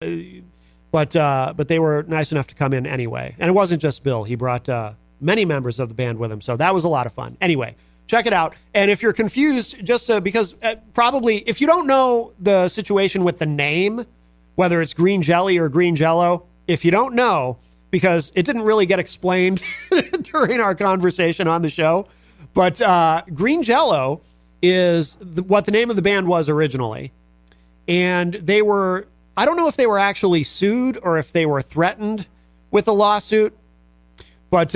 But they were nice enough to come in anyway. And it wasn't just Bill. He brought many members of the band with him. So that was a lot of fun. Anyway, check it out. And if you're confused, just because probably if you don't know the situation with the name, whether it's Green Jelly or Green Jello, if you don't know, because it didn't really get explained during our conversation on the show, but Green Jello is what the name of the band was originally. And they were, I don't know if they were actually sued or if they were threatened with a lawsuit, but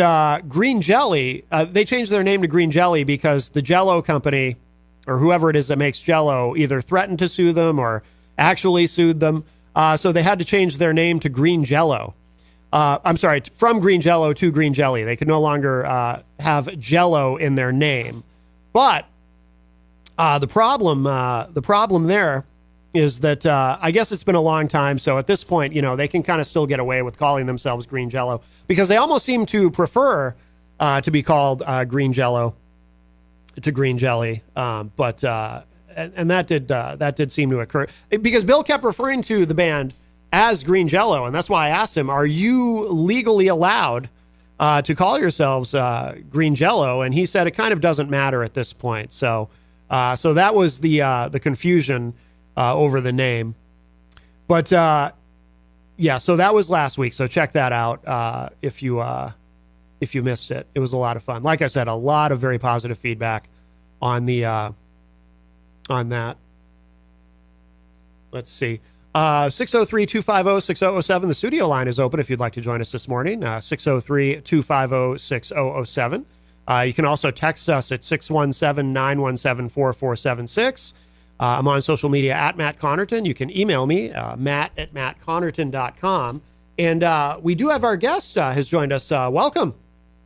Green Jelly, they changed their name to Green Jelly because the Jello company or whoever it is that makes Jello either threatened to sue them or actually sued them. So they had to change their name to Green Jello. I'm sorry, from Green Jello to Green Jelly. They could no longer have Jello in their name. But the problem there is that I guess it's been a long time. So at this point, they can kind of still get away with calling themselves Green Jello because they almost seem to prefer to be called Green Jello to Green Jelly. And that did seem to occur because Bill kept referring to the band as Green Jello. And that's why I asked him, are you legally allowed to call yourselves Green Jello? And he said it kind of doesn't matter at this point. So that was the confusion over the name. But yeah, so that was last week. So check that out if you missed it. It was a lot of fun. Like I said, a lot of very positive feedback on that. Let's see. 603-250-6007. The studio line is open if you'd like to join us this morning. 603-250-6007. You can also text us at 617-917-4476. I'm on social media at Matt Connarton. You can email me, matt@mattconnerton.com. And we do have our guest has joined us. Welcome.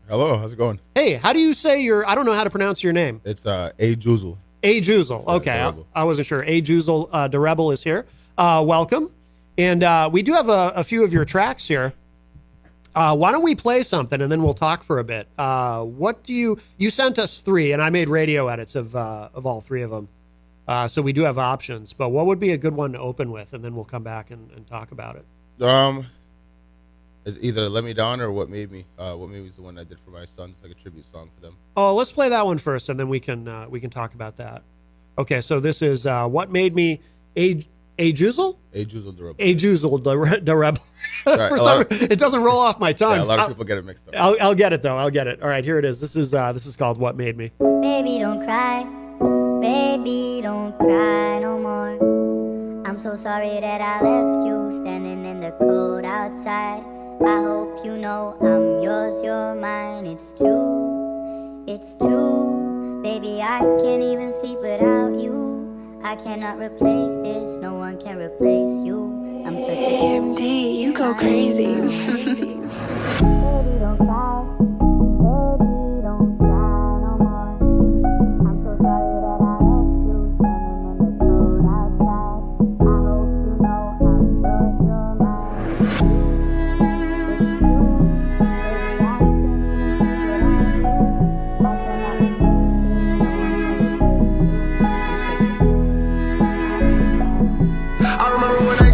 Hello, how's it going? Hey, how do you say I don't know how to pronounce your name. It's Ajuzel. Ajuzel. Okay, I wasn't sure. Ajuzel Da Rebel is here. Welcome. And we do have a few of your tracks here. Why don't we play something and then we'll talk for a bit. What do you sent us 3 and I made radio edits of all 3 of them. So we do have options, but what would be a good one to open with? And then we'll come back and talk about it. It's either Let Me Down or What Made Me. What Made Me is the one I did for my sons, like a tribute song for them. Oh, let's play that one first and then we can talk about that. Okay. So this is, What Made Me Ajuzel? Ajuzel Da Rebel. Ajuzel Da Rebel. Right, it doesn't roll off my tongue. Yeah, a lot of people get it mixed up. I'll get it though. I'll get it. All right, here it is. This is called What Made Me. Baby, don't cry. Baby, don't cry no more. I'm so sorry that I left you standing in the cold outside. I hope you know I'm yours, you're mine. It's true, it's true. Baby, I can't even sleep without you. I cannot replace this, no one can replace you. I'm such a AMD, you go crazy. Baby, don't cry. Baby, don't cry no more. I'm so sorry that I left you standing in the cold outside. I hope you know I'm yours, you're mine. It's true, baby, I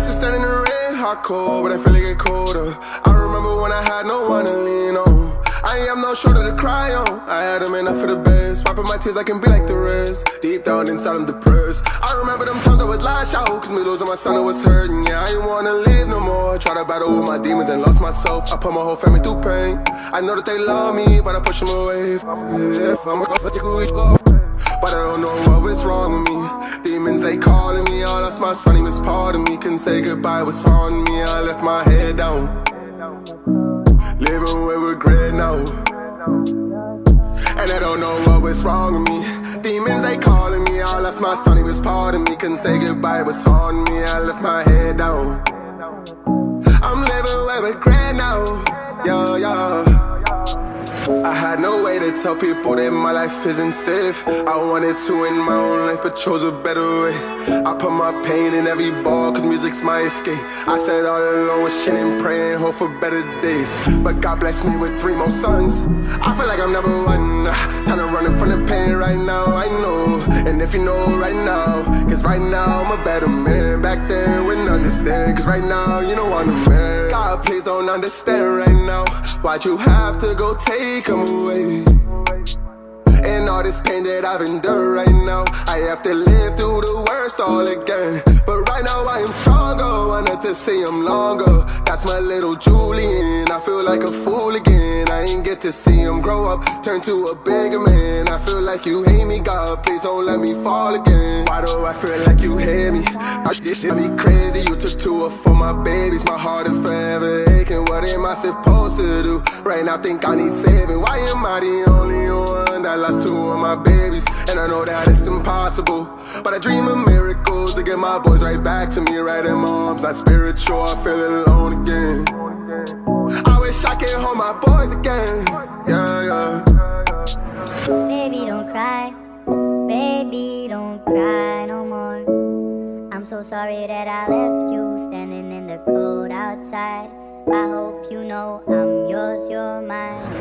can't cold, but I feel like it colder. I remember when I had no one to lean on. I am no shoulder to cry on. I had them enough for the best. Wiping my tears, I can be like the rest. Deep down inside, I'm depressed. I remember them times I would lash out, cause me losing my son, it was hurting. Yeah, I ain't wanna live no more. Try to battle with my demons and lost myself. I put my whole family through pain. I know that they love me, but I push them away. If I'm a but I don't know what was wrong with me. Demons, they calling me. I lost my son, he was part of me. Couldn't say goodbye, was haunting me. I left my head down, living with regret now. And I don't know what was wrong with me. Demons, they calling me. I lost my son, he was part of me. Couldn't say goodbye, was haunting me. I left my head down. I'm living with regret now. Yeah, yeah. I had no way to tell people that my life isn't safe. I wanted to end my own life, but chose a better way. I put my pain in every ball, cause music's my escape. I sat all alone with shit and praying, hope for better days. But God blessed me with 3 more sons. I feel like I'm number one. Time to run from the pain right now, I know. And if you know right now, cause right now I'm a better man. Back then wouldn't understand, cause right now you know I'm the man. God, please don't understand right now. Why'd you have to go take him away? And all this pain that I've endured right now, I have to live through the worst all again. But right now I am stronger, wanted to see him longer. That's my little Julian, I feel like a fool again. I ain't get to see him grow up, turn to a bigger man. I feel like you hate me, God, please don't let me fall again. Why do I feel like you hate me? This shit me crazy, you took 2 for my babies. My heart is forever aching, what am I supposed to do? Right now think I need saving, why am I the only one that lost 2 of my babies? And I know that it's impossible, but I dream of miracles to get my boys right back to me, right in my arms. Not spiritual, I feel alone again. I wish I could hold my boys again. Yeah, yeah. Baby, don't cry. Baby, don't cry no more. I'm so sorry that I left you standing in the cold outside. I hope you know I'm yours, you're mine.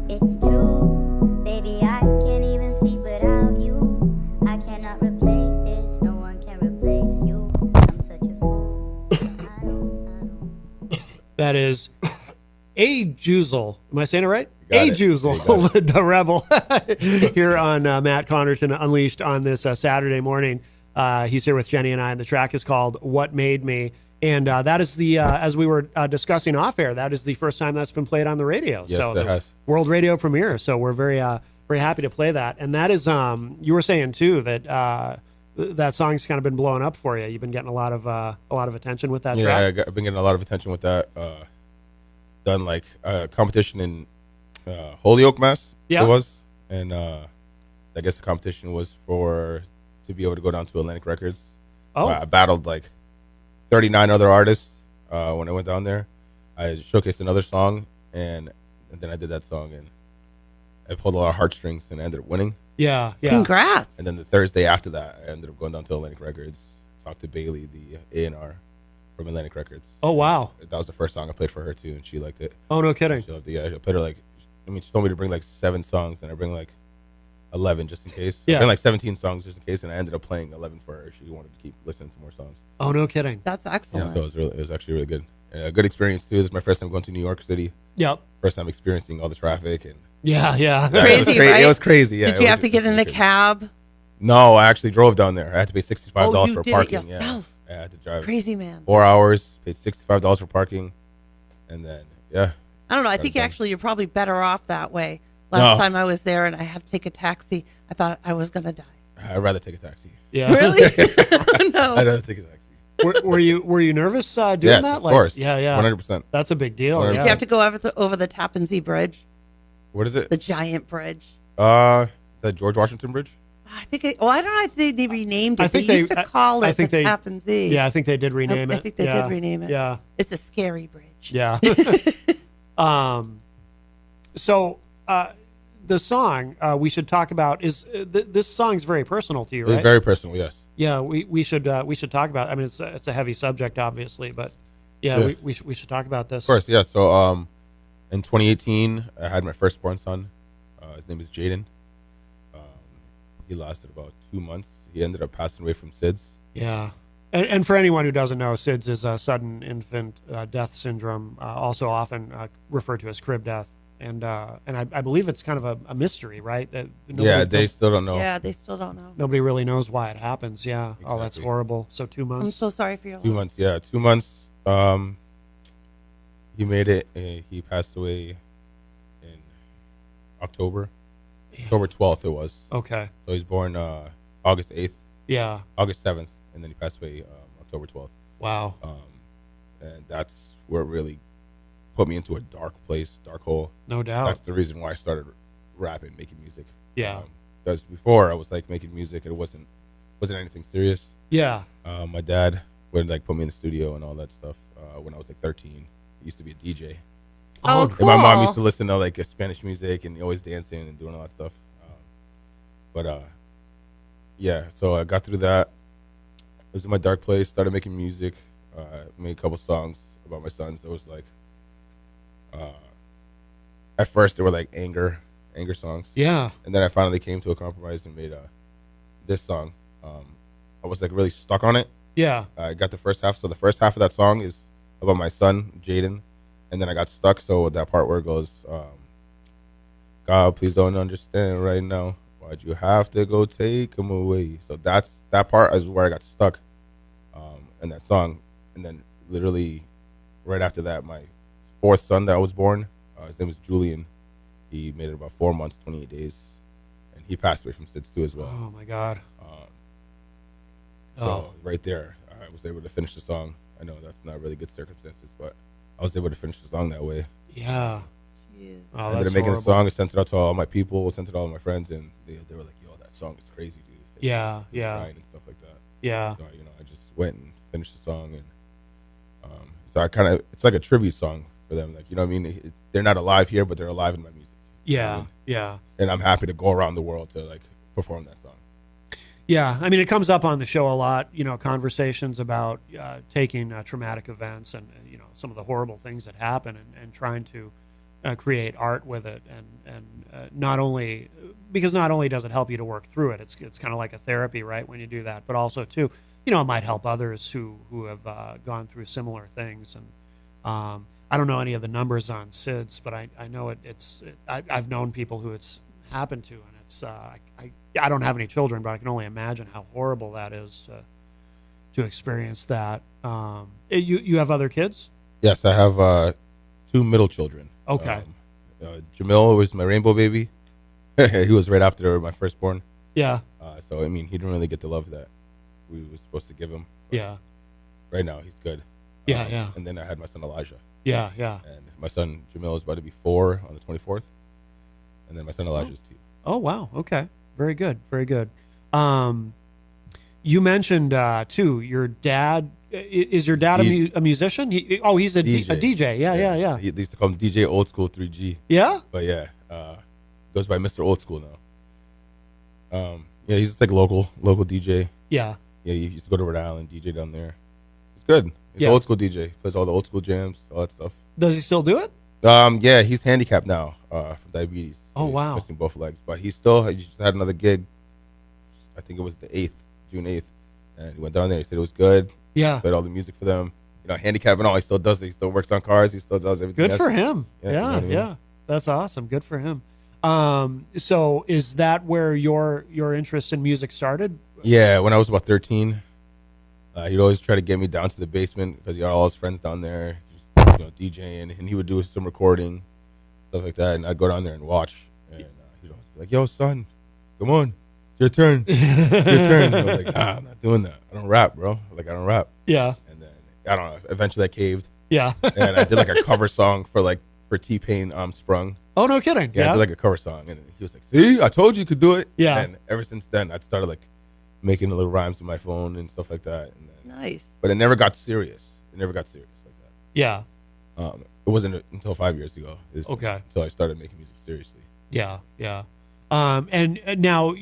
It's true, baby, I can't even sleep without you. I cannot replace this, no one can replace you. I'm such a fool. I don't. That is Ajuzel. Am I saying it right? got it. Ajuzel Da Rebel here on Matt Connarton Unleashed on this Saturday morning. He's here with Jenny and I, and the track is called What Made Me. And that is the, as we were discussing off air, that is the first time that's been played on the radio. Yes, so it has. World radio premiere. So we're very happy to play that. And that is, you were saying too that that song's kind of been blowing up for you. You've been getting a lot of attention with that track. Yeah, I've been getting a lot of attention with that. Done like a competition in Holyoke, Mass. Yeah. It was, and I guess the competition was to be able to go down to Atlantic Records. Oh. I battled like 39 other artists when I went down there. I showcased another song, and then I did that song, and I pulled a lot of heartstrings, and I ended up winning. Yeah. Congrats. And then the Thursday after that, I ended up going down to Atlantic Records, talked to Bailey, the A&R from Atlantic Records. Oh, wow. That was the first song I played for her too, and she liked it. Oh, no kidding. She loved it. Yeah, I played her she told me to bring like 7 songs, and I bring like 11 just in case. Yeah. I bring like 17 songs just in case, and I ended up playing 11 for her. She wanted to keep listening to more songs. Oh, no kidding. That's excellent. Yeah, so it was actually really good. A good experience too. This is my first time going to New York City. Yep. First time experiencing all the traffic and Yeah. Crazy, right? It was crazy. Yeah. Did you have to get in a cab? No, I actually drove down there. I had to pay $65 Oh, you for did it parking. yourself. Yeah, I had to drive Crazy man. 4 hours, paid $65 for parking, and then I don't know. I think done. actually you're probably better off that way. Last No. time I was there and I had to take a taxi, I thought I was gonna die. I'd rather take a taxi. Yeah. Really? No. I'd rather take a taxi. were you nervous doing Yes, that? of course. Yeah. 100%. That's a big deal. 100%. Yeah. You have to go over the Tappan Zee Bridge, What is it? the giant bridge. The George Washington Bridge? I think. I don't know if they renamed it. I think they used to call I it think the they- Tappan Zee. Yeah, I think they did rename it. I think they did rename it. Yeah. It's a scary bridge. Yeah. So the song we should talk about is this song's very personal to you, right? It's very personal, yes. Yeah, we should talk about. I mean, it's a heavy subject, obviously, but yeah. We should talk about this. Of course, yeah. So in 2018, I had my firstborn son. His name is Jaden. He lasted about 2 months. He ended up passing away from SIDS. Yeah. And for anyone who doesn't know, SIDS is a sudden infant death syndrome, also often referred to as crib death. And I believe it's kind of a mystery, right? That They still don't know. Yeah, they still don't know. nobody really knows why it happens. Yeah. Oh, that's Exactly. horrible. So 2 months. I'm so sorry for your 2 loss. months, yeah. 2 months. He made it. He passed away in October. October 12th it was. Okay. So he's born August 8th, Yeah. August 7th, and then he passed away October 12th. Wow. And that's where it really put me into a dark place, dark hole. No doubt. That's the reason why I started rapping, making music. Yeah. Because before I was like making music, it wasn't anything serious. Yeah. My dad would like put me in the studio and all that stuff when I was like 13. He used to be a DJ. Oh, And my mom cool. used to listen to like Spanish music and always dancing and doing all that stuff. But yeah, so I got through that. I was in my dark place, started making music, made a couple songs about my sons. It was like, at first they were like anger songs. Yeah. And then I finally came to a compromise and made this song. I was like really stuck on it. Yeah. I got the first half. So the first half of that song is about my son, Jaden. And then I got stuck. So that part where it goes, God, please don't understand right now. Why'd you have to go take him away? So that part is where I got stuck in that song. And then literally right after that, my fourth son that was born, his name was Julian. He made it about 4 months, 28 days. And he passed away from SIDS too as well. Oh my God. So right there, I was able to finish the song. I know that's not really good circumstances, but I was able to finish the song that way. Yeah. Jeez. Oh, I that's ended up making horrible. the song. I sent it out to all my people, sent it to all my friends, and they were like, "Yo, that song is crazy, dude." Yeah, They were yeah. crying and stuff like that. Yeah. So I just went and finished the song, and so I kind of it's like a tribute song for them. Like, you know what I mean? They're not alive here, but they're alive in my music. You know what I Yeah. mean? Yeah. And I'm happy to go around the world to like perform that song. Yeah, I mean, it comes up on the show a lot. Conversations about taking traumatic events and some of the horrible things that happen, and trying to create art with it, and not only does it help you to work through it, it's kind of like a therapy, right? When you do that, but also too, it might help others who have gone through similar things. And I don't know any of the numbers on SIDS, but I know I've known people who it's happened to, and it's I don't have any children, but I can only imagine how horrible that is to experience that. You have other kids? Yes, I have 2 middle children. Okay. Jamil was my rainbow baby. He was right after my firstborn. Yeah. So I mean, he didn't really get the love that we were supposed to give him. But Yeah. right now, he's good. Yeah. Yeah. And then I had my son Elijah, Yeah. Yeah. and my son Jamil is about to be 4 on the 24th, and then my son Elijah is 2. Oh wow. Okay. Very good. Very good. You mentioned too your dad. Is your dad a musician? He's a DJ. Yeah. He used to call him DJ Old School 3G. Yeah. But yeah, goes by Mr. Old School now. Yeah, he's just like local DJ. Yeah. Yeah, he used to go to Rhode Island, DJ down there. He's good. He's Yeah. an old school DJ. Plays all the old school jams, all that stuff. Does he still do it? Yeah, he's handicapped now from diabetes. Oh, He's wow. missing both legs, but he just had another gig. I think it was the 8th, June 8th, and he went down there. He said it was good. Yeah. Played all the music for them. Handicapped and all. He still does it. He still works on cars. He still does everything. Good for him. Yeah, you know Yeah. what I mean? Yeah. That's awesome. Good for him. So is that where your interest in music started? Yeah, when I was about 13, he'd always try to get me down to the basement because he had all his friends down there, DJing, and he would do some recording, stuff like that, and I'd go down there and watch, and he'd always be like, "Yo, son, come on, it's your turn, it's your turn." And I was like, "Nah, I'm not doing that. I don't rap, bro. Like, I don't rap." Yeah. And then I don't know. Eventually, I caved, Yeah. and I did like a cover song for T-Pain, "Sprung." Oh, no kidding. Yeah, I did like a cover song, and he was like, "See, I told you could do it." Yeah. And ever since then, I started making little rhymes with my phone and stuff like that. And then, Nice. but it never got serious. It never got serious like that. Yeah. It wasn't until 5 years ago. Okay. Until I started making music seriously. Yeah. Yeah. And now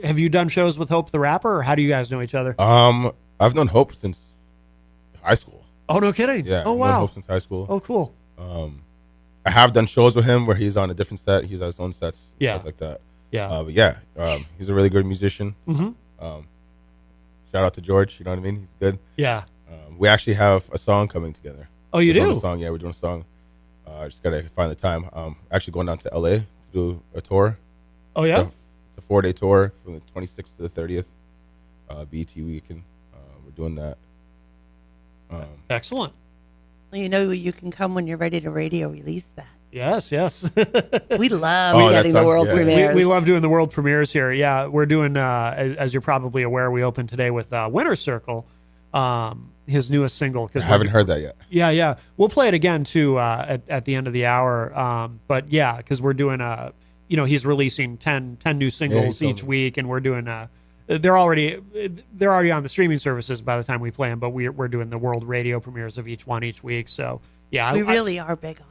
have you done shows with Hope the Rapper, or how do you guys know each other? I've known Hope since high school. Oh, no kidding. Yeah. Oh, I've known wow. Hope since high school. Oh, cool. I have done shows with him where he's on a different set. He's on his own sets. Yeah. Stuff like that. Yeah. But yeah, he's a really good musician. Mm-hmm. Shout out to George. You know what I mean? He's good. Yeah. We actually have a song coming together. Oh, you We're doing do? a song. Yeah, we're doing a song. I just gotta find the time. Actually going down to LA to do a tour. Oh, yeah. It's a 4-day tour from the 26th to the 30th. BET weekend. We're doing that. Excellent. Well, you can come when you're ready to radio release that. Yes. Yes. We love Oh, getting that the world sounds- yeah. premieres. We love doing the world premieres here. Yeah, we're doing, as you're probably aware, we opened today with Winter Circle, his newest single. I haven't heard that yet. Yeah. We'll play it again, too, at the end of the hour. But, yeah, because we're doing, he's releasing 10 new singles told each me. week, and we're doing, they're already on the streaming services by the time we play them, but we're doing the world radio premieres of each one each week. So, yeah. we really are big on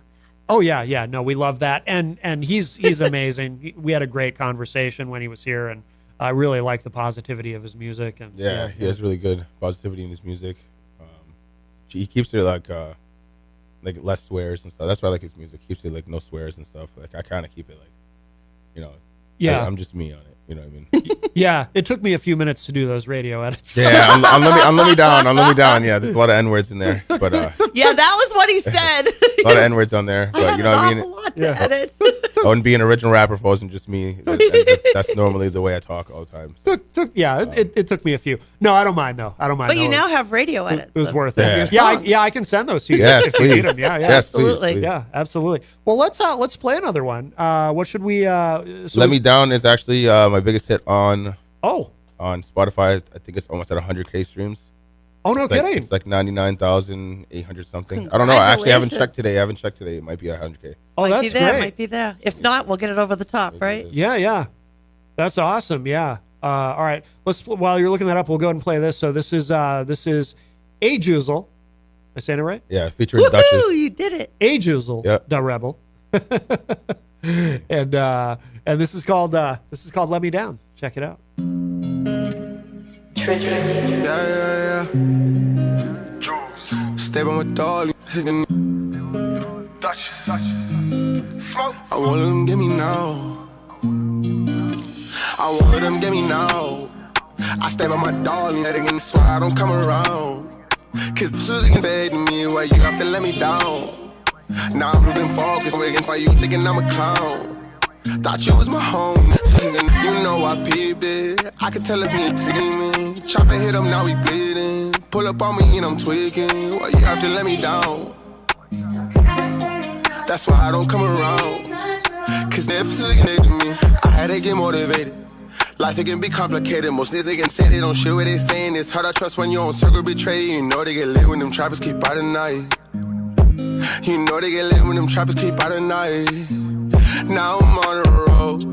Oh yeah. No, we love that, and he's amazing. We had a great conversation when he was here, and I really like the positivity of his music. And Yeah, he has really good positivity in his music. He keeps it like less swears and stuff. That's why I like his music. He keeps it like no swears and stuff. Like I kind of keep it like, you know, Yeah. I'm just me on it. You know what I mean? Yeah, it took me a few minutes to do those radio edits. Yeah, on Let Me Down. Yeah, there's a lot of N-words in there, but Yeah, that was what he said. a lot of N-words on there. But you know what I mean? Lot to edit. I wouldn't be an original rapper if it wasn't just me. That's normally the way I talk all the time. It took me a few. No, I don't mind though. I don't mind. But you No, now have radio edits. it was of worth Yeah. it. Yeah, I can send those to you Yes, if you need please. them. Yeah. Yes, please, Absolutely. please. Yeah, absolutely. Well, let's play another one. What should we? Let Me Down is actually my biggest hit on Spotify. I think it's almost at 100K streams. Oh no, kidding. It's like 99,800 something. I don't know. I actually haven't checked today. It might be at 100K. Oh, Might be that's there, great. might be there. If not, we'll get it over the top, right? Yeah. That's awesome. Yeah. All right. While you're looking that up, we'll go ahead and play this. So this is Ajuzel. Am I saying it right? Yeah, featuring Woohoo! Duchess. You did it. Ajuzel Yep. Da Rebel. and this is called Let Me Down. Check it out. Yeah. Stay by my dog. Smoke. I want them get me now. I want them get me now. I stay by my dog. That's why I don't come around. Cause Susie invading me. Why you have to let me down? Now I'm losing focus. Waiting for you thinking I'm a clown. Thought you was my home. You know I peeped it. I could tell if you see me. Chopper hit him, now he bleeding. Pull up on me and I'm tweaking. Why you have to let me down? That's why I don't come around. Cause they're to me. I had to get motivated. Life it can be complicated. Most niggas they can say they don't shit what they saying. It's hard to trust when your own circle betray you. You know they get lit when them trappers keep out at night. You know they get lit when them trappers keep out at night. Now I'm on the road,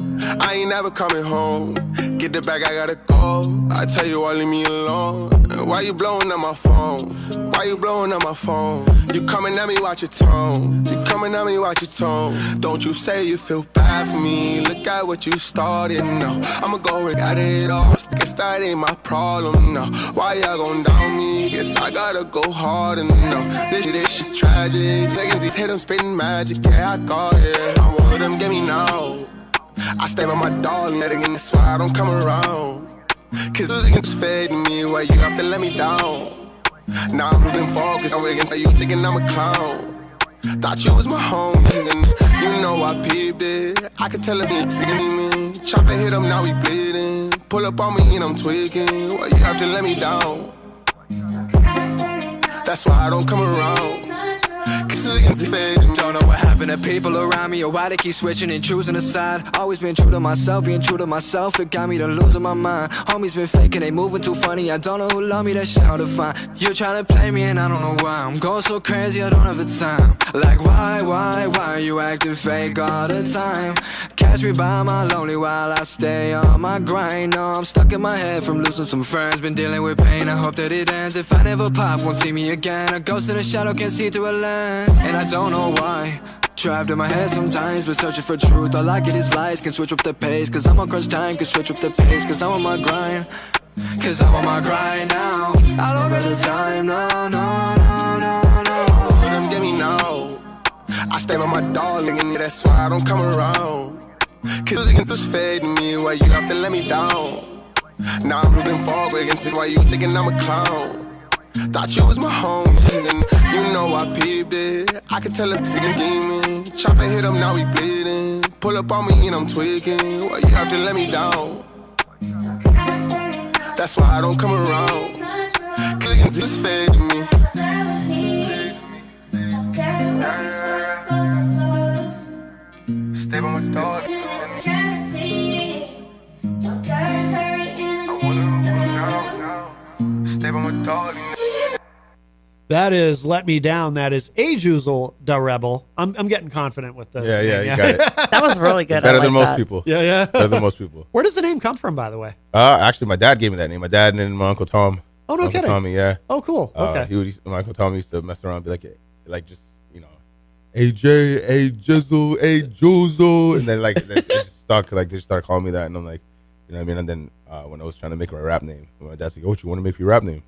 I ain't never coming home. Get the bag, I gotta go. I tell you all, leave me alone. Why you blowing up my phone? Why you blowing up my phone? You coming at me, watch your tone. You coming at me, watch your tone. Don't you say you feel bad for me. Look at what you started, no. I'ma go and got it all. Guess that ain't my problem, no. Why y'all gon' down me? Guess I gotta go hard and no. This shit's tragic. Taking these hit 'em spitting magic, yeah, I got it. I want them, get me now. I stay by my dog, that's why I don't come around. Cause it's fading me, why you have to let me down? Now I'm losing focus, I'm waiting for you thinking I'm a clown. Thought you was my home, nigga. You know I peeped it. I could tell if you see me. Chopper hit him, now he bleeding. Pull up on me and I'm tweaking. Why you have to let me down? That's why I don't come around. Don't know what happened to people around me or why they keep switching and choosing a side. Always been true to myself, being true to myself, it got me to losing my mind. Homies been faking, they moving too funny. I don't know who love me, that shit hard to find. You tryna play me and I don't know why. I'm going so crazy, I don't have the time. Like why are you acting fake all the time? Catch me by my lonely while I stay on my grind. No, I'm stuck in my head from losing some friends. Been dealing with pain, I hope that it ends. If I never pop, won't see me again. A ghost in a shadow, can't see through a lens. And I don't know why. Trapped in my head sometimes, but searching for truth. All I get is lies, can switch up the pace. Cause I'm on crunch time, can switch up the pace. Cause I'm on my grind. Cause I'm on my grind now. I don't got the time, no. Let them get me now. I stay by my dog, nigga, that's why I don't come around. Cause it's fading me, why you have to let me down? Now I'm losing focus, why you thinking I'm a clown? Thought you was my home, nigga. You know I peeped it. I could tell if it's a demon. Chopper hit him, now he bleeding. Pull up on me and I'm tweaking. Why you have to let me down? That's why I don't come around. Cause it's fading me. Stay by my dog. Stay by my dog. That is Let Me Down. That is Ajuzel Da Rebel. I'm getting confident with the Yeah, name, you got it. That was really good. Better I than like most that. people. Yeah. Better than most people. Where does the name come from, by the way? Actually, my dad gave me that name. My dad and my Uncle Tom. Oh, no Uncle kidding. Tommy, yeah. Oh, cool. Okay. My Uncle Tommy used to mess around and be like just, AJ, Ajuzel, Ajuzel, and then like they just stuck. Like they just started calling me that, and I'm like, you know what I mean. And then when I was trying to make my rap name, my dad's like, "Oh, what you want to make your rap name?"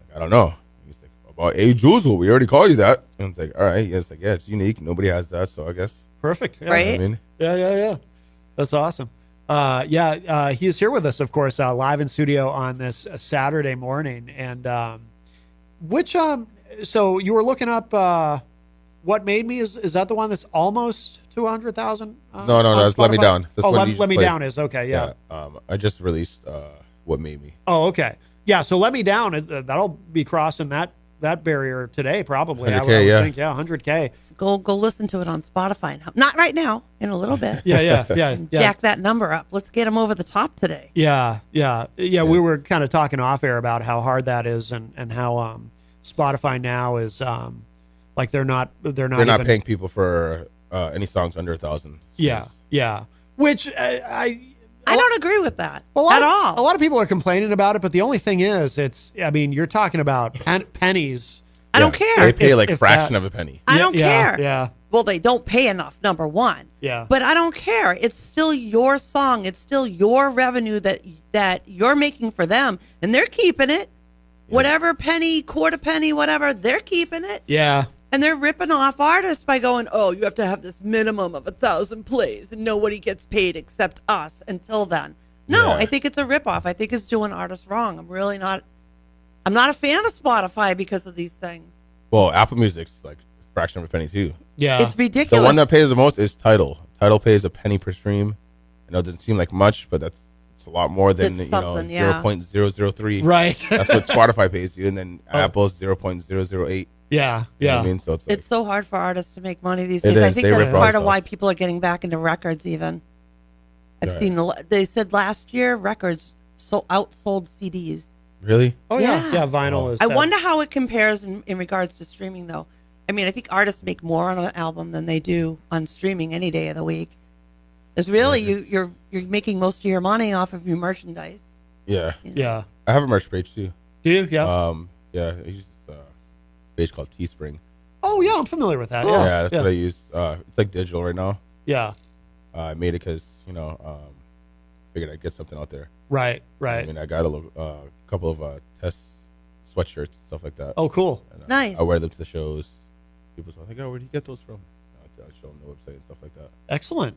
Like, I don't know. He's like, "About Ajuzel, we already call you that." And it's like, all right, yeah, it's like, yeah, it's unique. Nobody has that, so I guess. Perfect. Yeah. Right? You know what I mean, Yeah. That's awesome. He is here with us, of course, live in studio on this Saturday morning. And so you were looking up What Made Me? Is that the one that's almost 200,000? No, that's Let Me Down. That's Oh, one you Let just Me played. Down is okay. Yeah. I just released What Made Me. Oh, okay. Yeah. So Let Me Down, that'll be crossing that barrier today, probably. I 100K, would yeah. think, 100K. Go listen to it on Spotify. Not right now, in a little bit. Yeah. Jack that number up. Let's get him over the top today. Yeah. We were kind of talking off air about how hard that is, and how Spotify now is like they're not even paying people for any songs under 1,000. Yeah. Which I don't agree with that a at all. A lot of people are complaining about it, but the only thing is, you're talking about pennies. I don't care. They pay like if fraction that- of a penny. I don't care. Yeah. Well, they don't pay enough, number one. Yeah. But I don't care. It's still your song. It's still your revenue that you're making for them, and they're keeping it. Whatever penny, quarter penny, whatever, they're keeping it. Yeah. And they're ripping off artists by going, oh, you have to have this minimum of 1,000 plays, and nobody gets paid except us until then. No, Yeah. I think it's a ripoff. I think it's doing artists wrong. I'm not a fan of Spotify because of these things. Well, Apple Music's like a fraction of a penny too. Yeah. It's ridiculous. The one that pays the most is Tidal. Tidal pays a penny per stream. I know it doesn't seem like much, but it's a lot more than It's something, yeah. 0.003. Right. That's what Spotify pays you, and then Apple's 0.008. Yeah. You know what I mean, so it's like, It's so hard for artists to make money these It days. I is. think They that's rip part artists of why off. people are getting back into records even. I've Right. seen, they said last year records outsold CDs. really. Oh yeah. Yeah. Yeah. Vinyl is. I wonder how it compares in regards to streaming, though. I mean, I think artists make more on an album than they do on streaming any day of the week. It's really you're making most of your money off of your merchandise. Yeah, Yeah. I have a merch page too. Do you? Yeah. Yeah, I use this page called Teespring. Oh yeah, I'm familiar with that. Yeah, Yeah. that's what I use. It's like digital right now. Yeah. I made it because figured I'd get something out there. Right. I mean, I got a couple of test sweatshirts and stuff like that. Oh, cool. And, Nice. I wear them to the shows. People are like, "Oh, where do you get those from?" I show them the website and stuff like that. Excellent.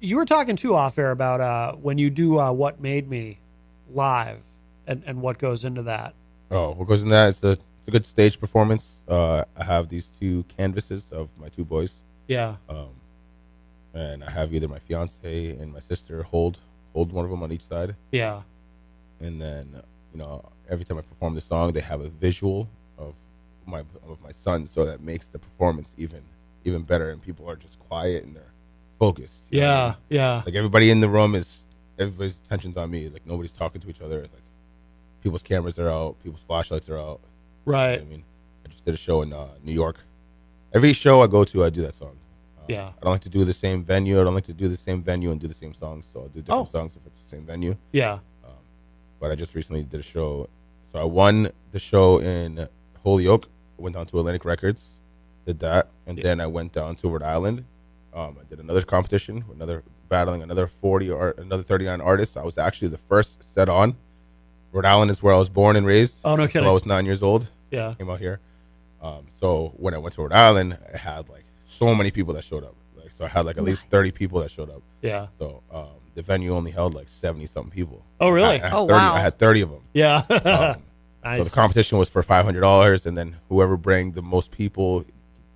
You were talking too off air about when you do What Made Me live and what goes into that. Oh, what goes in that? It's a good stage performance. I have these two canvases of my two boys, Yeah. and I have either my fiance and my sister hold one of them on each side, Yeah. and then every time I perform the song, they have a visual of my son, so that makes the performance even better, and people are just quiet and they're focused. You know what I mean? Yeah. Like everybody in the room everybody's attention's on me. Like nobody's talking to each other. It's like people's cameras are out, people's flashlights are out. You know Right. what I mean, I just did a show in New York. Every show I go to, I do that song. Yeah. I don't like to do the same venue. I don't like to do the same venue and do the same songs. So I'll do different Oh. songs if it's the same venue. Yeah. But I just recently did a show. So I won the show in Holyoke. Went down to Atlantic Records, did that, and then I went down to Rhode Island. I did another competition, battling another 40 or another 39 artists. I was actually the first set on. Rhode Island is where I was born and raised. Oh, no Until kidding. I was 9 years old. Yeah. Came out here. So when I went to Rhode Island, I had like so many people that showed up. Like so, I had like at least 30 people that showed up. Yeah. So the venue only held like 70 something people. Oh, really? I had Oh, 30, wow. I had 30 of them. Yeah. So Nice. the competition was for $500, and then whoever bring the most people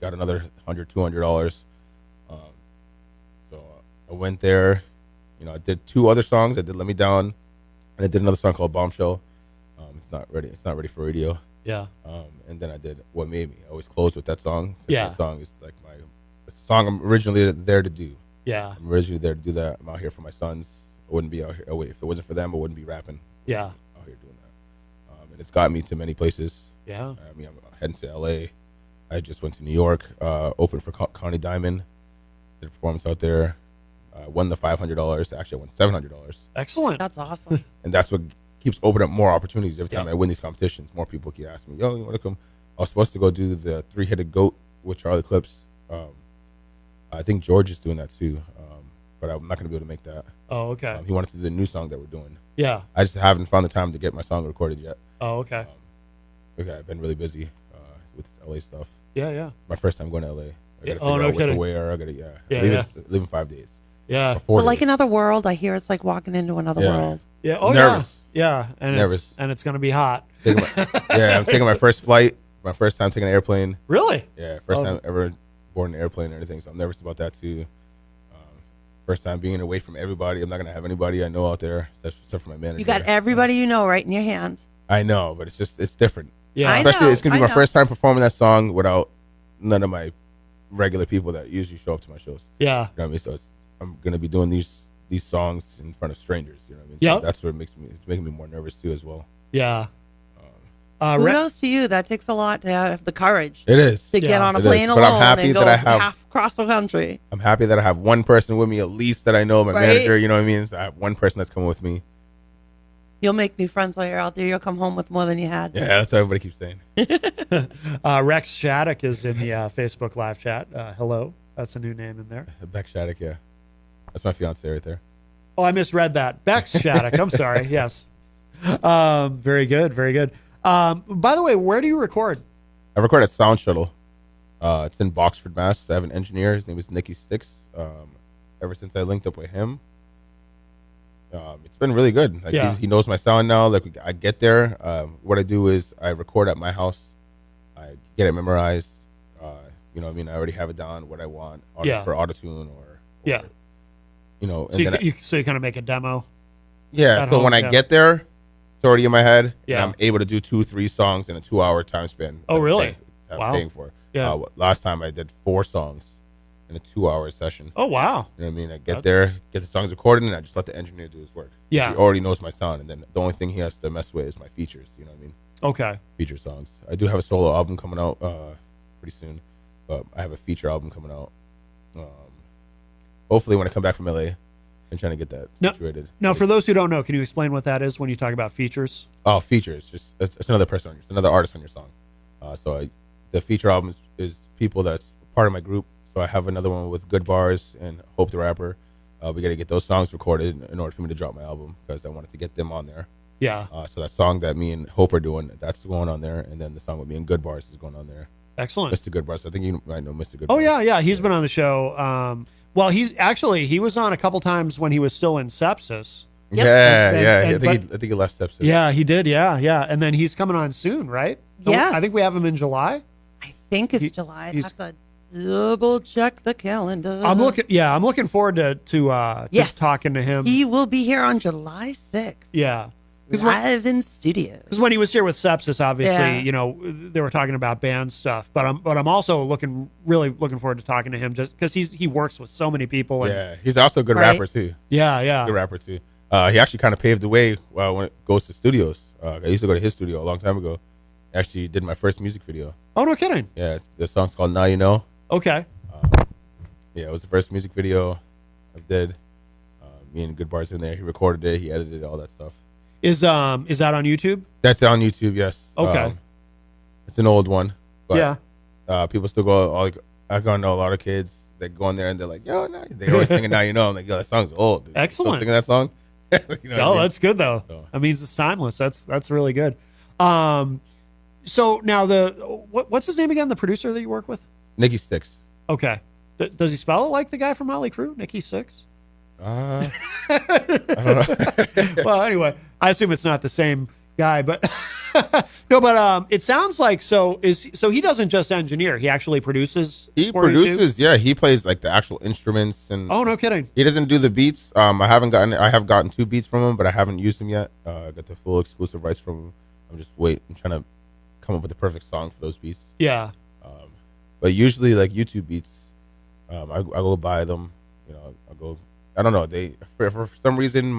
got another $100, $200. So I went there. I did two other songs. I did "Let Me Down," and I did another song called "Bombshell." It's not ready. It's not ready for radio. Yeah. And then I did "What Made Me." I always close with that song. 'Cause Yeah. that song is like the song I'm originally there to do. Yeah. I'm originally there to do that. I'm out here for my sons. I wouldn't be out here. Oh, wait, if it wasn't for them, I wouldn't be rapping. Yeah. Out here doing that. And it's got me to many places. Yeah. I mean, I'm heading to LA. I just went to New York, opened for Connie Diamond, did a performance out there. Won the $500. Actually, I won $700. Excellent. That's awesome. And that's what keeps opening up more opportunities. Every time Yeah. I win these competitions, more people keep asking me, yo, you want to come? I was supposed to go do the Three-Headed Goat with Charlie Clips. I think George is doing that too, but I'm not going to be able to make that. Oh, okay. He wanted to do the new song that we're doing. Yeah. I just haven't found the time to get my song recorded yet. Oh, okay. Okay, I've been really busy with LA stuff. Yeah. My first time going to LA. I got to figure Oh, no out what kidding. to wear. I got to Yeah. leave in 5 days. Yeah. Or 4 But like days. another world, I hear it's like walking into another Yeah. world. Yeah. Oh, Nervous. yeah. And Nervous. it's going to be hot. I'm taking my first flight. My first time taking an airplane. Really? Yeah, first time ever board an airplane or anything. So I'm nervous about that too. First time being away from everybody. I'm not gonna have anybody I know out there except for my manager. You got everybody you know right in your hand. I know, but it's different. Yeah. I Especially know, it's gonna be I my know. first time performing that song without none of my regular people that usually show up to my shows. Yeah. You know what I mean? So I'm gonna be doing these songs in front of strangers. You know what I mean? Yep. So that's what it's making me more nervous too as well. Yeah. Kudos to you. That takes a lot to have the courage It is. to get on a It is. plane But alone I'm happy and go that I have. half across the country. I'm happy that I have one person with me at least that I know, my Right. manager. You know what I mean? So I have one person that's coming with me. You'll make new friends while you're out there. You'll come home with more than you had. Yeah, that's what everybody keeps saying. Rex Shattuck is in the Facebook live chat. Hello. That's a new name in there. Beck Shattuck, yeah. That's my fiance right there. Oh, I misread that. Bex Shattuck. I'm sorry. Yes. Very good. Very good. By the way, where do you record? I record at Sound Shuttle. It's in Boxford, Mass. I have an engineer. His name is Nicky Sticks. Ever since I linked up with him, it's been really good. Like Yeah. he knows my sound now. Like I get there. What I do is I record at my house. I get it memorized. You know what I mean? I already have it down what I want for autotune or Yeah. You know, So you kind of make a demo. yeah. at So home, when I yeah. get there, it's already in my head. Yeah. And I'm able to do 2-3 songs in a 2-hour time span. Oh, really? I'm Wow. paying for. Yeah. Last time I did 4 songs in a 2-hour session. Oh, wow. You know what I mean? I get there, get the songs recorded, and I just let the engineer do his work. Yeah. He already knows my sound, and then the only thing he has to mess with is my features. You know what I mean? Okay. Feature songs. I do have a solo album coming out pretty soon, but I have a feature album coming out. Hopefully, when I come back from LA, I'm trying to get that situated. Now, for those who don't know, can you explain what that is when you talk about features? Oh, features. Just it's another person, another artist on your song. The feature album is people that's part of my group. So I have another one with Good Bars and Hope the Rapper. We got to get those songs recorded in order for me to drop my album because I wanted to get them on there. Yeah. So that song that me and Hope are doing, that's going on there, and then the song with me and Good Bars is going on there. Excellent. Mr. Good Bars. I think you might know Mr. Good Oh, Bars. yeah. He's been on the show. Well, he was on a couple times when he was still in sepsis. Yeah. I think he left Sepsis. Yeah, he did. Yeah. And then he's coming on soon, right? Yes. I think we have him in July. I think it's July. I'd have to double check the calendar. I'm looking forward to Yes. talking to him. He will be here on July 6th. Yeah. Live in studio. Because when he was here with Sepsis, obviously, Yeah. you know, they were talking about band stuff. But I'm also really looking forward to talking to him just because he works with so many people. And, Yeah, he's also a good Right. rapper too. Yeah. Good rapper too. He actually kind of paved the way when it goes to studios. I used to go to his studio a long time ago. Actually, did my first music video. Oh, no kidding. Yeah, the song's called Now You Know. Okay. Yeah, it was the first music video I did. Me and Good Bars in there. He recorded it. He edited it, all that stuff. Is that on YouTube? That's on YouTube. Yes. Okay. It's an old one. But, Yeah. People still go. I got to know a lot of kids that go in there and they're like, "Yo, they always singing Now You Know." I'm like, "Yo, that song's old." Dude. Excellent. Still singing that song. You know what I No, mean? that's good though. So. That means it's timeless. That's really good. So now what's his name again? The producer that you work with? Nicky Sticks. Okay. Does he spell it like the guy from Motley Crue, Nicky Six? I don't know. Well, anyway, I assume it's not the same guy, but no. But it sounds like so he doesn't just engineer; he actually produces. He for you too? produces. Yeah, he plays like the actual instruments and. Oh, no kidding. He doesn't do the beats. I have gotten 2 beats from him, but I haven't used them yet. I got the full exclusive rights from him. I'm trying to come up with the perfect song for those beats. Yeah. But usually, like YouTube beats, I go buy them. You know, I don't know. They for some reason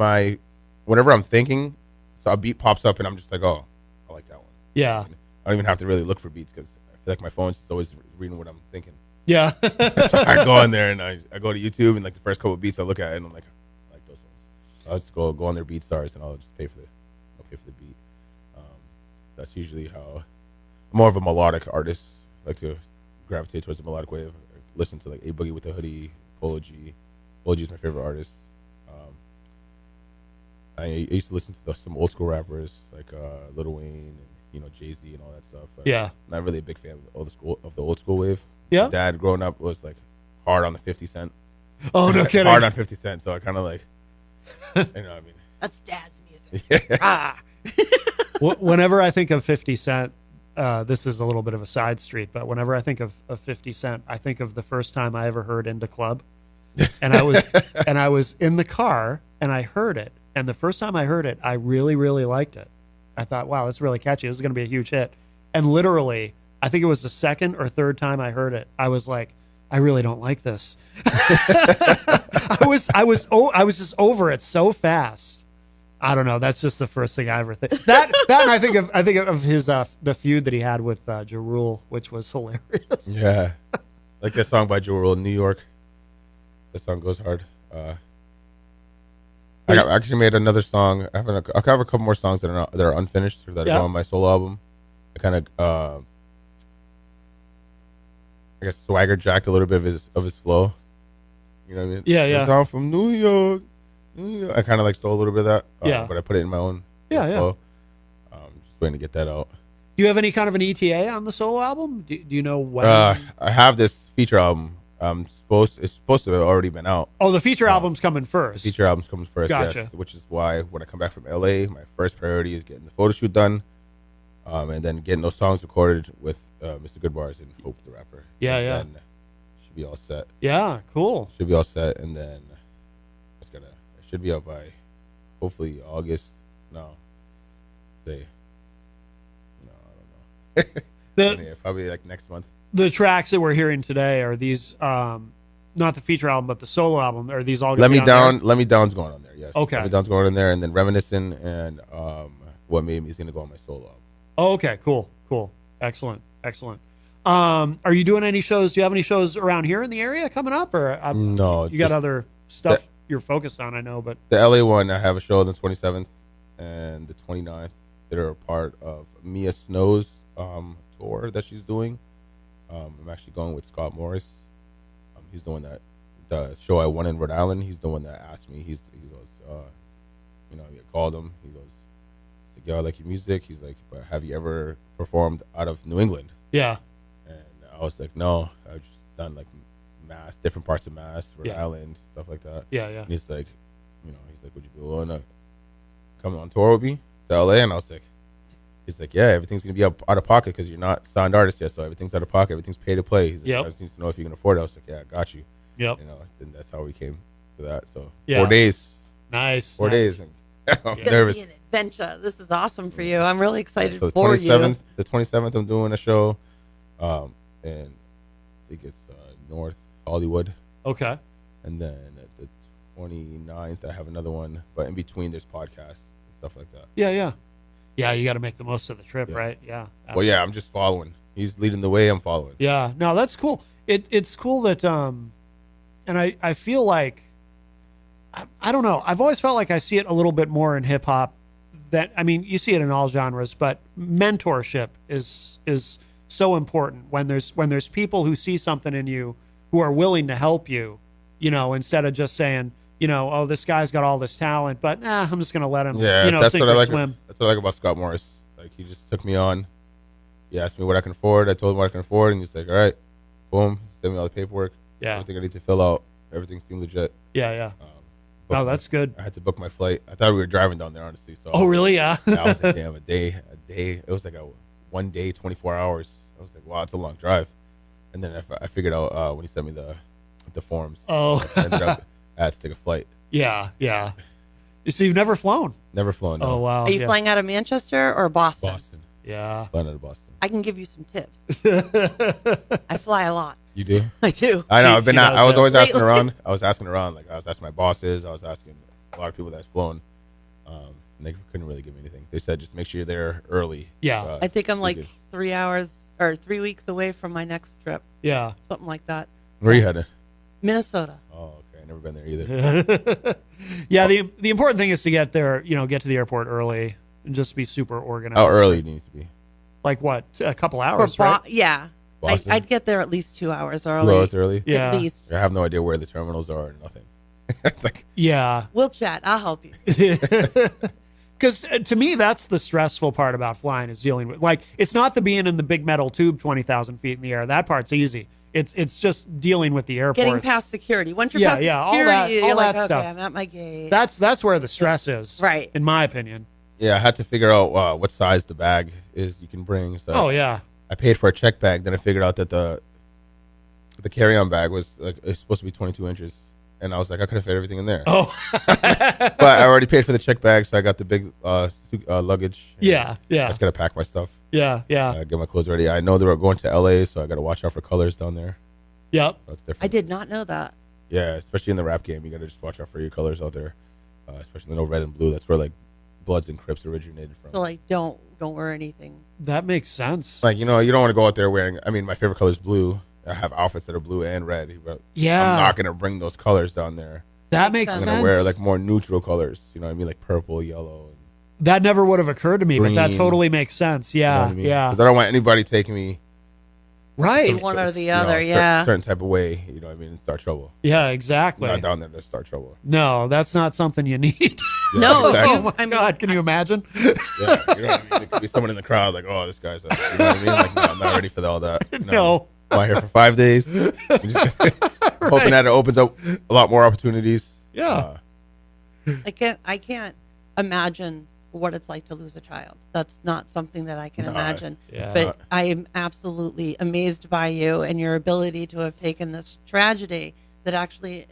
whenever I'm thinking, so a beat pops up and I'm just like, oh, I like that one. Yeah. I don't even have to really look for beats because I feel like my phone's always reading what I'm thinking. Yeah. So I go on there and I go to YouTube and like the first couple of beats I look at it and I'm like, I like those ones. So I'll just go on their BeatStars and I'll just pay for the beat. That's usually how I'm more of a melodic artist. I like to gravitate towards the melodic wave. I listen to like A Boogie with the Hoodie, Polo G. Polo G is my favorite artist. I used to listen to some old school rappers like Lil Wayne and Jay-Z and all that stuff. But Yeah. not really a big fan of the old school wave. Yeah. My dad growing up was like hard on the 50 Cent. Oh, no kidding. Hard on 50 Cent, so I kind of like, That's dad's music. Ah. Whenever I think of 50 Cent, this is a little bit of a side street, but whenever I think of 50 Cent, I think of the first time I ever heard Into Club. And I was in the car and I heard it. And the first time I heard it, I really, really liked it. I thought, wow, it's really catchy. This is going to be a huge hit. And literally, I think it was the second or third time I heard it, I was like, I really don't like this. I was just over it so fast. I don't know. That's just the first thing I ever think. That and I think of his the feud that he had with Ja Rule, which was hilarious. yeah, like that song by Ja Rule, New York. That song goes hard. I actually made another song. I have a couple more songs that are unfinished or that are on my solo album. I kind of I guess swagger jacked a little bit of his flow. You know what I mean? Yeah. I'm from New York. I kind of like stole a little bit of that. But I put it in my own. Flow. Just waiting to get that out. Do you have any kind of an ETA on the solo album? Do you know when? I have this feature album. It's supposed to have already been out. Oh, the feature album's coming first. The feature album's coming first. Gotcha. Yes, which is why when I come back from LA, my first priority is getting the photo shoot done, and then getting those songs recorded with Mr. Goodbars and Hope the Rapper. Yeah. And should be all set. Yeah, cool. Should be all set, and then it should be out by hopefully August. I don't know. Yeah, probably like next month. The tracks that we're hearing today are these, not the feature album, but the solo album. Are these all? Let Me Down's going on there. Yes. Okay. Let Me Down's going on there, and then Reminiscent and What Made Me is going to go on my solo album. Oh, okay. Cool. Excellent. Are you doing any shows? Do you have any shows around here in the area coming up, or no? You got other stuff you're focused on, I know, but the LA one, I have a show on the 27th and the 29th that are a part of Mia Snow's tour that she's doing. I'm actually going with Scott Morris. He's doing that. The show I won in Rhode Island, he's the one that asked me. He goes, I called him. He goes, he's like, yo, I like your music. He's like, but have you ever performed out of New England? Yeah. And I was like, no, I've just done like Mass, different parts of Mass, Rhode Island, stuff like that. Yeah. And he's like, would you be willing to come on tour with me to LA? And I was like, he's like, yeah, everything's going to be out of pocket because you're not signed artist yet, so everything's out of pocket, everything's pay to play. He's like, I just need to know if you can afford it. I was like, yeah, I got you. Yep. And that's how we came to that. So 4 Yeah. days. Nice. 4 days. And I'm It's nervous. gonna be an adventure. This is awesome for you. I'm really excited So for you. the 27th, I'm doing a show, and I think it's North Hollywood. Okay. And then at the 29th, I have another one, but in between there's podcasts and stuff like that. Yeah. You got to make the most of the trip, right? Yeah. Well, yeah, I'm just following. He's leading the way. I'm following. Yeah. No, that's cool. It's cool that, and I feel like, I don't know. I've always felt like I see it a little bit more in hip hop. You see it in all genres, but mentorship is so important when there's people who see something in you who are willing to help you, instead of just saying, oh, this guy's got all this talent, but I'm just going to let him, that's sink what I or like. swim. That's what I like about Scott Morris. Like, he just took me on. He asked me what I can afford. I told him what I can afford, and he's like, all right, boom, send me all the paperwork. Yeah. Everything I need to fill out. Everything seemed legit. Yeah. Oh, that's good. I had to book my flight. I thought we were driving down there, honestly. So. Oh, really? Yeah. I was like, damn, a day. It was like a 1 day, 24 hours. I was like, wow, it's a long drive. And then I figured out when he sent me the forms. Oh. I had to take a flight. Yeah. So you've never flown? Never flown. No. Oh, wow. Are you flying out of Manchester or Boston? Boston. Yeah. Flying out of Boston. I can give you some tips. I fly a lot. You do? I do. I know. I was always asking Lately. around. I was asking my bosses. I was asking a lot of people that's flown. And they couldn't really give me anything. They said just make sure you're there early. Yeah. I think I'm like good. 3 hours or 3 weeks away from my next trip. Yeah. Something like that. Where are you headed? Minnesota. Oh, okay. Never been there either. Yeah. The important thing is to get there, get to the airport early and just be super organized. How early do you need to be? Like what? A couple hours, right? Yeah. Boston. I'd get there at least 2 hours 2 early. hours early. Yeah. At least. I have no idea where the terminals are or nothing. Like, Yeah. We'll chat. I'll help you. Because to me, that's the stressful part about flying is dealing with, like, it's not the being in the big metal tube 20,000 feet in the air. That part's easy. It's just dealing with the airports. Getting past security. Once you're Yeah, past yeah, all security, that- you're all like, that okay, stuff. I'm at my gate. That's where the stress is. Right. In my opinion. yeah, I had to figure out what size the bag is you can bring. So Oh yeah. I paid for a check bag. Then I figured out that the carry-on bag was like it's supposed to be 22 inches, and I was like, I could have fit everything in there. Oh. But I already paid for the check bag, so I got the big luggage. And Yeah. I Yeah. just gotta pack my stuff, Yeah. Yeah. get my clothes ready. I know they were going to LA, so I gotta watch out for colors down there. Yep. That's different. I did not know that. Yeah, especially in the rap game, you gotta just watch out for your colors out there, especially no red and blue. That's where like Bloods and Crips originated from. So like, don't wear anything. That makes sense. Like, you know, you don't want to go out there wearing. I mean, my favorite color is blue. I have outfits that are blue and red, but Yeah. I'm not gonna bring those colors down there. That makes I'm sense. gonna wear like more neutral colors. You know what I mean, like purple, yellow. And, That never would have occurred to me, but that Green. totally makes sense. you know Yeah. what I mean? Yeah. 'Cause I don't want anybody taking me Right. One or the you know, other, cer- yeah. certain type of way. You know what I mean? And start trouble. Yeah. Exactly. Not down there to start trouble. No, that's not something you need. Yeah, No, exactly. Oh my God, can you imagine? Yeah, you know what I mean? There could be someone in the crowd like, oh, this guy's, you know what I mean? Like, no, I'm not ready for all that. No. I'm out here for 5 days. Hoping that it opens up a lot more opportunities. Yeah. I can't imagine what it's like to lose a child. That's not something that I can No, imagine. yeah. But I am absolutely amazed by you and your ability to have taken this tragedy that actually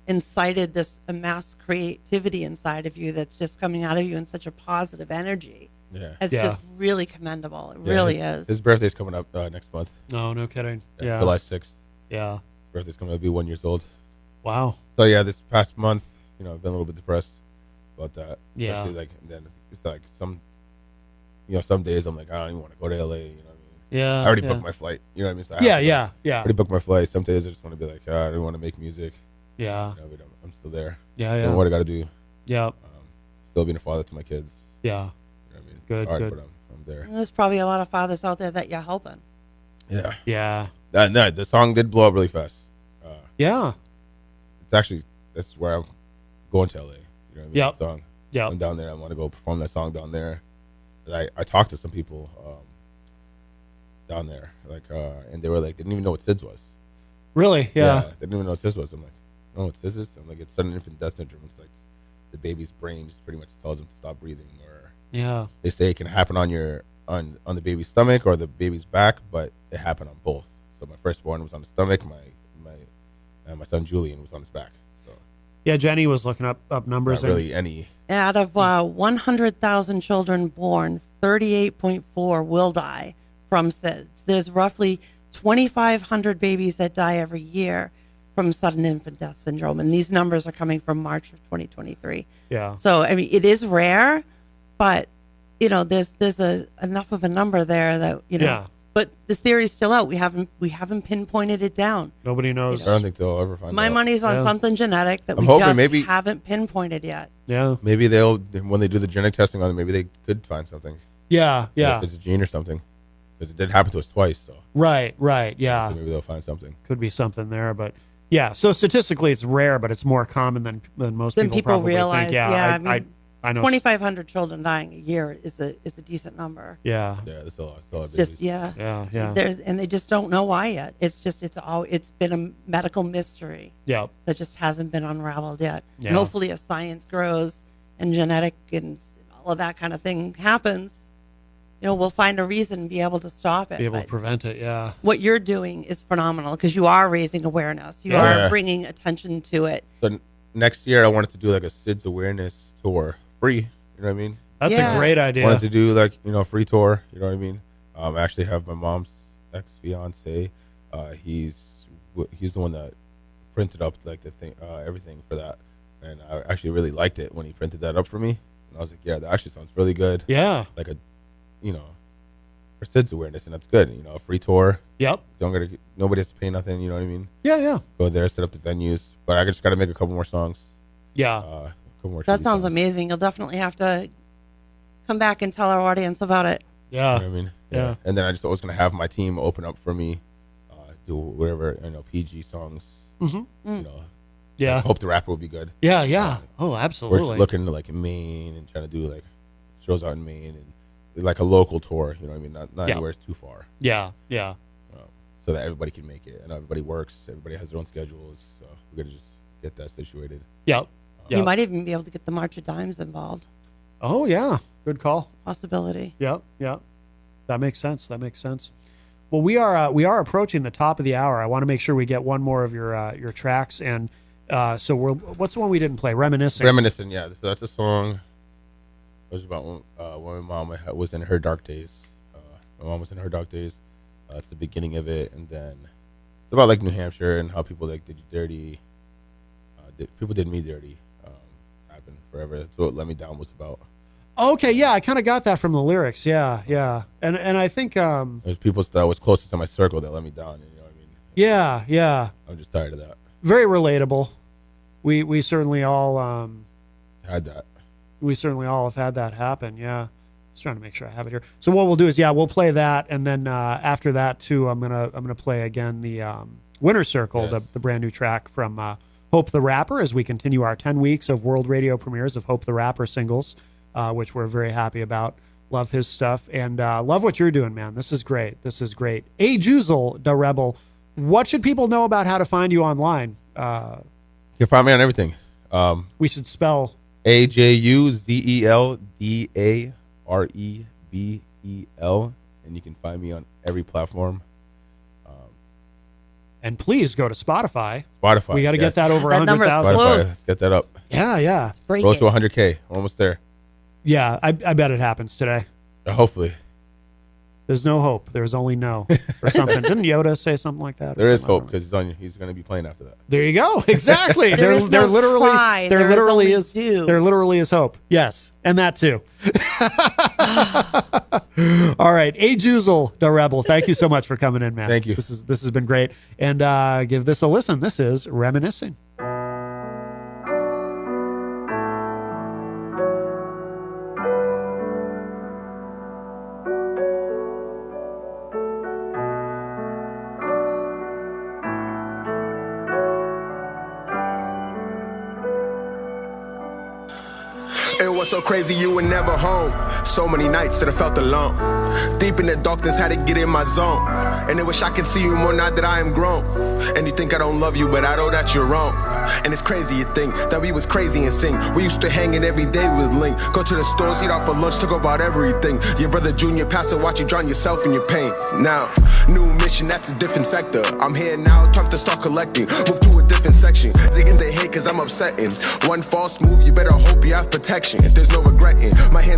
incited this amass creativity inside of you that's just coming out of you in such a positive energy. Yeah. It's Yeah. just really commendable. It Yeah, really his, is. His birthday's coming up next month. No, no kidding. Yeah. July 6th. Yeah. His birthday's coming to be 1 year old. Wow. So yeah, this past month, you know, I've been a little bit depressed about that. Yeah. Especially, like, and then it's like some days I'm like, I don't even want to go to LA. You know what I mean? Yeah. I already yeah. booked my flight. You know what I mean? So I have Yeah. to, like, Yeah. Yeah. already booked my flight. Some days I just want to be like, I don't want to make music. Yeah. You know, but I'm still there. Yeah. Doing Yeah. what I got to do. Yeah. Still being a father to my kids. Yeah. You know what I mean? Good, It's hard, good. but I'm there. And there's probably a lot of fathers out there that you're helping. Yeah. Yeah. No, the song did blow up really fast. Yeah. It's actually, that's where I'm going to LA. You know what I mean? Yep. That song. Yeah. I'm down there. I want to go perform that song down there. I talked to some people down there, like, and they were like, they didn't even know what SIDS was. Really? Yeah. They didn't even know what SIDS was. I'm like, oh, what SIDS is? I'm like, it's sudden infant death syndrome. It's like the baby's brain just pretty much tells them to stop breathing, or Yeah. they say it can happen on the baby's stomach or the baby's back, but it happened on both. So my firstborn was on the stomach. My son Julian was on his back. So Yeah. Jenny was looking up numbers. not really any. Out of 100,000 children born, 38.4 will die from SIDS. There's roughly 2,500 babies that die every year from sudden infant death syndrome, and these numbers are coming from March of 2023. Yeah. So I mean, it is rare, but you know, there's enough of a number there that you know. Yeah. But the theory's still out. We haven't pinpointed it down. Nobody knows. I don't think they'll ever find My out. money's on Yeah. something genetic that I'm we hoping just maybe- haven't pinpointed yet. Yeah. Maybe when they do the genetic testing on it, maybe they could find something. Yeah. Yeah. If it's a gene or something. Because it did happen to us twice, so Right. Right. Yeah. so maybe they'll find something. Could be something there, but yeah. So statistically, it's rare, but it's more common than most Than people people probably realize, think. yeah, Yeah. I know. 2,500 children dying a year is a decent number. Yeah. Yeah, that's a lot. That's a lot of Just babies. yeah. Yeah. Yeah. And they just don't know why yet. It's been a medical mystery Yeah. that just hasn't been unraveled yet. Yeah. And hopefully, as science grows and genetic and all of that kind of thing happens, you know, we'll find a reason and be able to stop it. Be able to But prevent it. Yeah. what you're doing is phenomenal because you are raising awareness. You Yeah. are bringing attention to it. So next year, I wanted to do like a SIDS awareness tour, free. You know what I mean? That's Yeah. a great idea. Wanted to do like, you know, a free tour. You know what I mean? I actually have my mom's ex fiance. He's the one that printed up like the thing, everything for that, and I actually really liked it when he printed that up for me. And I was like, yeah, that actually sounds really good. Yeah. Like you know, for SIDS awareness, and that's good. You know, a free tour. Yep. Nobody has to pay nothing. You know what I mean? Yeah. Yeah. Go there, set up the venues. But I just got to make a couple more songs. Yeah. A couple more. That tribute sounds songs. amazing. You'll definitely have to come back and tell our audience about it. Yeah. You know what I mean? Yeah. And then I just was going to have my team open up for me, do whatever, PG songs. Mm-hmm. Like, Hope the Rapper will be good. Yeah. Oh, We're absolutely. looking to like Maine and trying to do like shows out in Maine and like a local tour. You know what I mean? Not anywhere too far. Yeah. So that everybody can make it. And everybody works. Everybody has their own schedules. So we're going to just get that situated. Yep. You might even be able to get the March of Dimes involved. Oh, yeah. Good call. Possibility. Yep. That makes sense. Well, we are approaching the top of the hour. I want to make sure we get one more of your tracks, and so what's the one we didn't play? Reminiscing. Yeah. So that's a song. It was about when my mom was in her dark days. That's the beginning of it, and then it's about like New Hampshire and how people like did you dirty. People did me dirty. Happened forever. That's what Let Me Down was about. Okay, yeah, I kind of got that from the lyrics. Yeah, and I think there's people that was closest to my circle that let me down. You know what I mean? Yeah. I'm just tired of that. Very relatable. We certainly all Had that. We certainly all have had that happen. Yeah, just trying to make sure I have it here. So what we'll do is we'll play that, and then after that too, I'm gonna play again the Winner's Circle, Yes. the brand new track from Hope the Rapper, as we continue our 10 weeks of world radio premieres of Hope the Rapper singles, which we're very happy about. Love his stuff, and love what you're doing, man. This is great. Ajuzel Da Rebel. What should people know about how to find you online? You can find me on everything. We should spell AJUZELDAREBEL, and you can find me on every platform. And please go to Spotify. Spotify. We got to get that over That number's 100,000. close. Let's get that up. Yeah. Break Close it. to 100K. Almost there. Yeah, I bet it happens today. Hopefully. There's no hope. There's only no or something. Didn't Yoda say something like that? There is hope because he's going to be playing after that. There you go. Exactly. There is no literally try. there There is literally only is do. there literally is hope. Yes, and that too. All right, Ajuzel Da Rebel. Thank you so much for coming in, man. Thank you. This has been great. And give this a listen. This is Reminiscing. It was so crazy you were never home. So many nights that I felt alone. Deep in the darkness, had to get in my zone. And I wish I could see you more now that I am grown. And you think I don't love you, but I know that you're wrong. And it's crazy you think that we was crazy and sing. We used to hang in every day with Link. Go to the stores, eat out for lunch, talk about everything. Your brother Junior passed it, watch you drown yourself in your pain. Now, new mission, that's a different sector. I'm here now, time to start collecting. Move to a different section. Digging they hate cause I'm upsetting. One false move, you better hope you have protection. There's no regretting. My hands